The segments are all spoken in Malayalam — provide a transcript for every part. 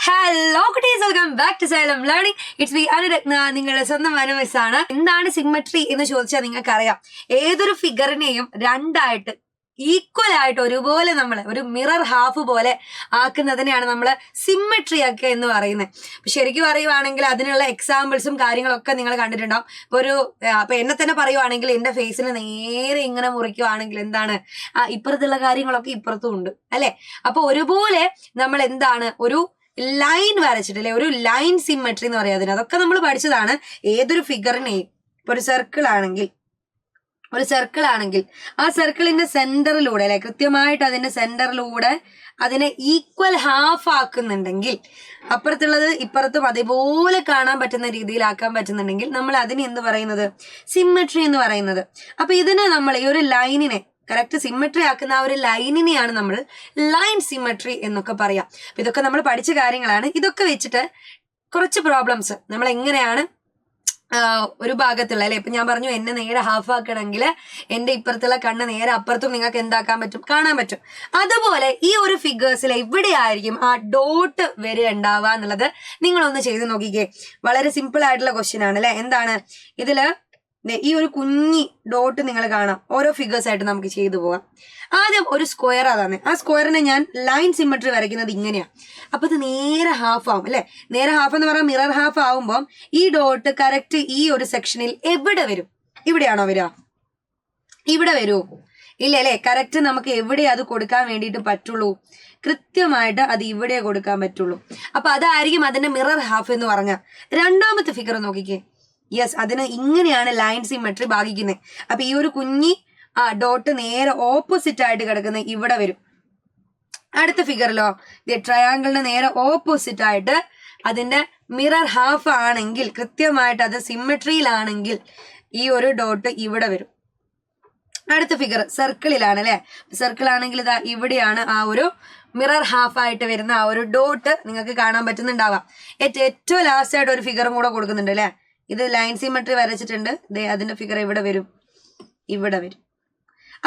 ഹലോ കുട്ടീസ്, welcome back to Xylem learning. It's me Anuratna, നിങ്ങളുടെ സ്വന്തം അനുമിസ് ആണ്. എന്താണ് സിമ്മട്രി എന്ന് ചോദിച്ചാൽ നിങ്ങൾക്കറിയാം. ഏതൊരു ഫിഗറിനെയും രണ്ടായിട്ട് ഈക്വൽ ആയിട്ട് ഒരുപോലെ നമ്മൾ ഒരു മിറർ ഹാഫ് പോലെ ആക്കുന്നതിനെയാണ് നമ്മൾ സിമ്മട്രി ഒക്കെ എന്ന് പറയുന്നത്. അപ്പൊ ശരിക്കും പറയുവാണെങ്കിൽ അതിനുള്ള എക്സാമ്പിൾസും കാര്യങ്ങളൊക്കെ നിങ്ങൾ കണ്ടിട്ടുണ്ടാവും. ഇപ്പൊ എന്നെ തന്നെ പറയുവാണെങ്കിൽ എന്റെ ഫേസിന് നേരെ ഇങ്ങനെ മുറിക്കുവാണെങ്കിൽ എന്താണ് ഇപ്പുറത്തുള്ള കാര്യങ്ങളൊക്കെ ഇപ്പുറത്തും ഉണ്ട് അല്ലെ. അപ്പൊ ഒരുപോലെ നമ്മൾ എന്താണ് ഒരു ലൈൻ വരച്ചിട്ടില്ലേ, ഒരു ലൈൻ സിമ്മട്രി എന്ന് പറയാം അതിന്. അതൊക്കെ നമ്മൾ പഠിച്ചതാണ്. ഏതൊരു ഫിഗറിനെയും ഇപ്പൊ ഒരു സർക്കിൾ ആണെങ്കിൽ ആ സർക്കിളിന്റെ സെന്ററിലൂടെ അല്ലെ, കൃത്യമായിട്ട് അതിന്റെ സെന്ററിലൂടെ അതിനെ ഈക്വൽ ഹാഫ് ആക്കുന്നുണ്ടെങ്കിൽ, അപ്പുറത്തുള്ളത് ഇപ്പുറത്തും അതേപോലെ കാണാൻ പറ്റുന്ന രീതിയിലാക്കാൻ പറ്റുന്നുണ്ടെങ്കിൽ നമ്മൾ അതിന് എന്ത് പറയുന്നത്, സിമ്മട്രി എന്ന് പറയുന്നത്. അപ്പൊ ഇതിന് നമ്മൾ ഈ ഒരു ലൈനിനെ കറക്റ്റ് സിമ്മട്രി ആക്കുന്ന ആ ഒരു ലൈനിനെയാണ് നമ്മൾ ലൈൻ സിമ്മട്രി എന്നൊക്കെ പറയാം. അപ്പൊ ഇതൊക്കെ നമ്മൾ പഠിച്ച കാര്യങ്ങളാണ്. ഇതൊക്കെ വെച്ചിട്ട് കുറച്ച് പ്രോബ്ലംസ് നമ്മൾ എങ്ങനെയാണ് ഒരു ഭാഗത്തുള്ള അല്ലെ, ഇപ്പൊ ഞാൻ പറഞ്ഞു എന്നെ നേരെ ഹാഫ് ആക്കണമെങ്കിൽ എന്റെ ഇപ്പുറത്തുള്ള കണ്ണ് നേരെ അപ്പുറത്തും നിങ്ങൾക്ക് എന്താക്കാൻ പറ്റും, കാണാൻ പറ്റും. അതുപോലെ ഈ ഒരു ഫിഗേഴ്സിൽ എവിടെയായിരിക്കും ആ ഡോട്ട് വരെ ഉണ്ടാവുക എന്നുള്ളത് നിങ്ങളൊന്ന് ചെയ്ത് നോക്കിക്കേ. വളരെ സിമ്പിൾ ആയിട്ടുള്ള ക്വസ്റ്റ്യൻ ആണ് അല്ലെ. എന്താണ് ഇതില് ഈ ഒരു കുഞ്ഞി ഡോട്ട് നിങ്ങൾ കാണാം. ഓരോ ഫിഗേഴ്സ് ആയിട്ട് നമുക്ക് ചെയ്തു പോവാം. ആദ്യം ഒരു സ്ക്വയർ അതാണ്. ആ സ്ക്വയറിനെ ഞാൻ ലൈൻ സിമ്മട്രി വരയ്ക്കുന്നത് ഇങ്ങനെയാണ്. അപ്പൊ ഇത് നേരെ ഹാഫ് ആവും അല്ലെ. നേരെ ഹാഫ് എന്ന് പറഞ്ഞാൽ മിറർ ഹാഫ് ആവുമ്പോൾ ഈ ഡോട്ട് കറക്റ്റ് ഈ ഒരു സെക്ഷനിൽ എവിടെ വരും? ഇവിടെയാണോ വരിക? ഇവിടെ വരുമോ? ഇല്ല അല്ലെ. കറക്റ്റ് നമുക്ക് എവിടെ അത് കൊടുക്കാൻ വേണ്ടിയിട്ട് പറ്റുള്ളൂ? കൃത്യമായിട്ട് അത് ഇവിടെ കൊടുക്കാൻ പറ്റുള്ളൂ. അപ്പൊ അതായിരിക്കും അതിന്റെ മിറർ ഹാഫ് എന്ന് പറഞ്ഞ. രണ്ടാമത്തെ ഫിഗർ നോക്കിക്കേ. യെസ്, അതിന് ഇങ്ങനെയാണ് ലൈൻ സിമ്മട്രി ഭാഗിക്കുന്നത്. അപ്പൊ ഈ ഒരു കുഞ്ഞി ഡോട്ട് നേരെ ഓപ്പോസിറ്റ് ആയിട്ട് കിടക്കുന്നത് ഇവിടെ വരും. അടുത്ത ഫിഗറിലോ ട്രയാങ്കിളിന് നേരെ ഓപ്പോസിറ്റ് ആയിട്ട് അതിന്റെ മിറർ ഹാഫ് ആണെങ്കിൽ, കൃത്യമായിട്ട് അത് സിമ്മട്രിയിലാണെങ്കിൽ ഈ ഒരു ഡോട്ട് ഇവിടെ വരും. അടുത്ത ഫിഗർ സർക്കിളിലാണ് അല്ലെ. സർക്കിൾ ആണെങ്കിൽ ഇതാ ഇവിടെയാണ് ആ ഒരു മിറർ ഹാഫ് ആയിട്ട് വരുന്ന ആ ഒരു ഡോട്ട് നിങ്ങൾക്ക് കാണാൻ പറ്റുന്നുണ്ടാവാം. ഏറ്റവും ലാസ്റ്റ് ആയിട്ട് ഒരു ഫിഗറും കൂടെ കൊടുക്കുന്നുണ്ട് അല്ലെ. ഇത് ലൈൻ സിമ്മട്രി വരച്ചിട്ടുണ്ട്. അതിന്റെ ഫിഗർ ഇവിടെ വരും.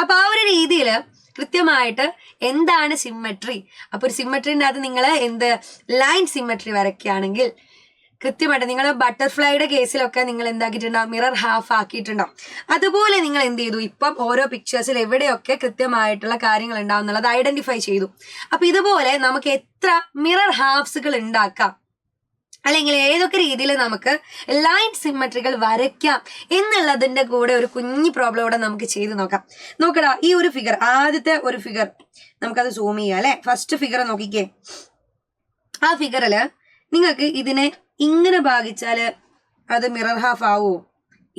അപ്പൊ ആ ഒരു രീതിയിൽ കൃത്യമായിട്ട് എന്താണ് സിമ്മട്രി. അപ്പൊ ഒരു സിമ്മട്രിന്റെ അത് നിങ്ങൾ ലൈൻ സിമ്മട്രി വരയ്ക്കുകയാണെങ്കിൽ കൃത്യമായിട്ട് നിങ്ങൾ ബട്ടർഫ്ലൈയുടെ കേസിലൊക്കെ നിങ്ങൾ എന്താക്കിയിട്ടുണ്ടാവും, മിറർ ഹാഫ് ആക്കിയിട്ടുണ്ടാവും. അതുപോലെ നിങ്ങൾ എന്ത് ചെയ്തു, ഇപ്പം ഓരോ പിക്ചേഴ്സിൽ എവിടെയൊക്കെ കൃത്യമായിട്ടുള്ള കാര്യങ്ങൾ ഉണ്ടാവും എന്നുള്ളത് ഐഡന്റിഫൈ ചെയ്തു. അപ്പൊ ഇതുപോലെ നമുക്ക് എത്ര മിറർ ഹാഫ്സുകൾ ഉണ്ടാക്കാം, അല്ലെങ്കിൽ ഏതൊക്കെ രീതിയിൽ നമുക്ക് ലൈൻ സിമ്മട്രികൾ വരയ്ക്കാം എന്നുള്ളതിന്റെ കൂടെ ഒരു കുഞ്ഞു പ്രോബ്ലം ഇവിടെ നമുക്ക് ചെയ്ത് നോക്കാം. നോക്കടാ, ഈ ഒരു ഫിഗർ, ആദ്യത്തെ ഒരു ഫിഗർ നമുക്കത് സൂം ചെയ്യാം അല്ലെ. ഫസ്റ്റ് ഫിഗർ നോക്കിക്കേ. ആ ഫിഗറില് നിങ്ങൾക്ക് ഇതിനെ ഇങ്ങനെ ഭാഗിച്ചാല് അത് മിറർ ഹാഫ് ആവുമോ?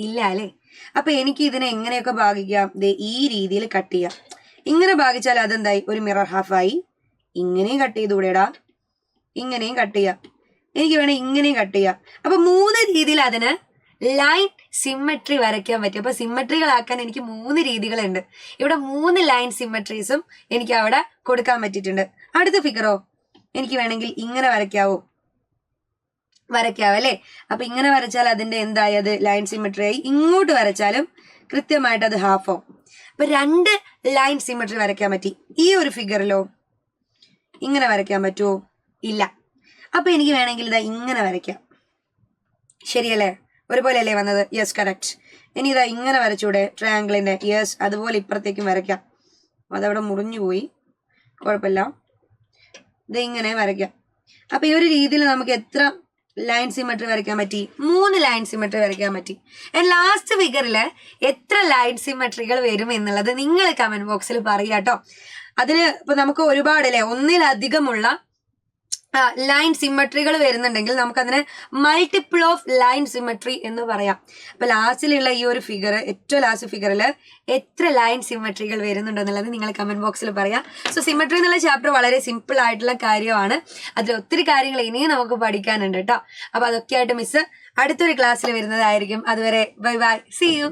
ഇല്ല അല്ലെ. അപ്പൊ എനിക്ക് ഇതിനെ എങ്ങനെയൊക്കെ ഭാഗിക്കാം? ഈ രീതിയിൽ കട്ട് ചെയ്യാം. ഇങ്ങനെ ഭാഗിച്ചാൽ അതെന്തായി, ഒരു മിറർ ഹാഫ് ആയി. ഇങ്ങനെയും കട്ട് ചെയ്തുകൂടെടാ, ഇങ്ങനെയും കട്ട് ചെയ്യാം. എനിക്ക് വേണേ ഇങ്ങനെയും കട്ട് ചെയ്യാം. അപ്പൊ 3 രീതിയിൽ അതിന് ലൈൻ സിമ്മട്രി വരയ്ക്കാൻ പറ്റും. അപ്പൊ സിമ്മട്രികളാക്കാൻ എനിക്ക് 3 രീതികളുണ്ട്. ഇവിടെ 3 ലൈൻ സിമ്മട്രീസും എനിക്ക് അവിടെ കൊടുക്കാൻ പറ്റിയിട്ടുണ്ട്. അടുത്ത ഫിഗറോ എനിക്ക് വേണമെങ്കിൽ ഇങ്ങനെ വരയ്ക്കാവല്ലേ. അപ്പൊ ഇങ്ങനെ വരച്ചാൽ അതിന്റെ എന്തായി, അത് ലൈൻ സിമ്മട്രി ആയി. ഇങ്ങോട്ട് വരച്ചാലും കൃത്യമായിട്ട് അത് ഹാഫ് ആവും. അപ്പൊ 2 ലൈൻ സിമ്മട്രി വരയ്ക്കാൻ പറ്റി. ഈ ഒരു ഫിഗറിലോ ഇങ്ങനെ വരയ്ക്കാൻ പറ്റുമോ? ഇല്ല. അപ്പൊ എനിക്ക് വേണമെങ്കിൽ ഇതാ ഇങ്ങനെ വരയ്ക്കാം. ശരിയല്ലേ? ഒരുപോലെ അല്ലേ വന്നത്? Yes, correct. ഇനി ഇതാ ഇങ്ങനെ വരച്ചൂടെ ട്രയാങ്കിളിന്റെ? യെസ്, അതുപോലെ ഇപ്പുറത്തേക്കും വരയ്ക്കാം. അതവിടെ മുറിഞ്ഞു പോയി, കുഴപ്പമില്ല. ഇത് ഇങ്ങനെ വരയ്ക്കാം. അപ്പൊ ഈ ഒരു രീതിയിൽ നമുക്ക് എത്ര ലൈൻ സിമ്മട്രി വരയ്ക്കാൻ പറ്റി? 3 ലൈൻ സിമ്മട്രി വരയ്ക്കാൻ പറ്റി. ലാസ്റ്റ് ഫിഗറില് എത്ര ലൈൻ സിമ്മട്രികൾ വരും എന്നുള്ളത് നിങ്ങൾ കമന്റ് ബോക്സിൽ പറയാട്ടോ. അതിന് ഇപ്പൊ നമുക്ക് ഒരുപാട് അല്ലെ, ഒന്നിലധികമുള്ള ലൈൻ സിമ്മട്രികൾ വരുന്നുണ്ടെങ്കിൽ നമുക്കതിനെ മൾട്ടിപ്പിൾ ഓഫ് ലൈൻ സിമ്മട്രി എന്ന് പറയാം. അപ്പൊ ലാസ്റ്റിലുള്ള ഈ ഒരു ഫിഗർ, ഏറ്റവും ലാസ്റ്റ് ഫിഗറിൽ എത്ര ലൈൻ സിമ്മട്രികൾ വരുന്നുണ്ടെന്നുള്ളത് നിങ്ങൾ കമന്റ് ബോക്സിൽ പറയാം. സോ സിമ്മട്രി എന്നുള്ള ചാപ്റ്റർ വളരെ സിമ്പിൾ ആയിട്ടുള്ള കാര്യമാണ്. അതിൽ ഒത്തിരി കാര്യങ്ങൾ ഇനിയും നമുക്ക് പഠിക്കാനുണ്ട് കേട്ടോ. അപ്പൊ അതൊക്കെ ആയിട്ട് മിസ് അടുത്തൊരു ക്ലാസ്സിൽ വരുന്നതായിരിക്കും. അതുവരെ ബൈ ബൈ, സീ യു.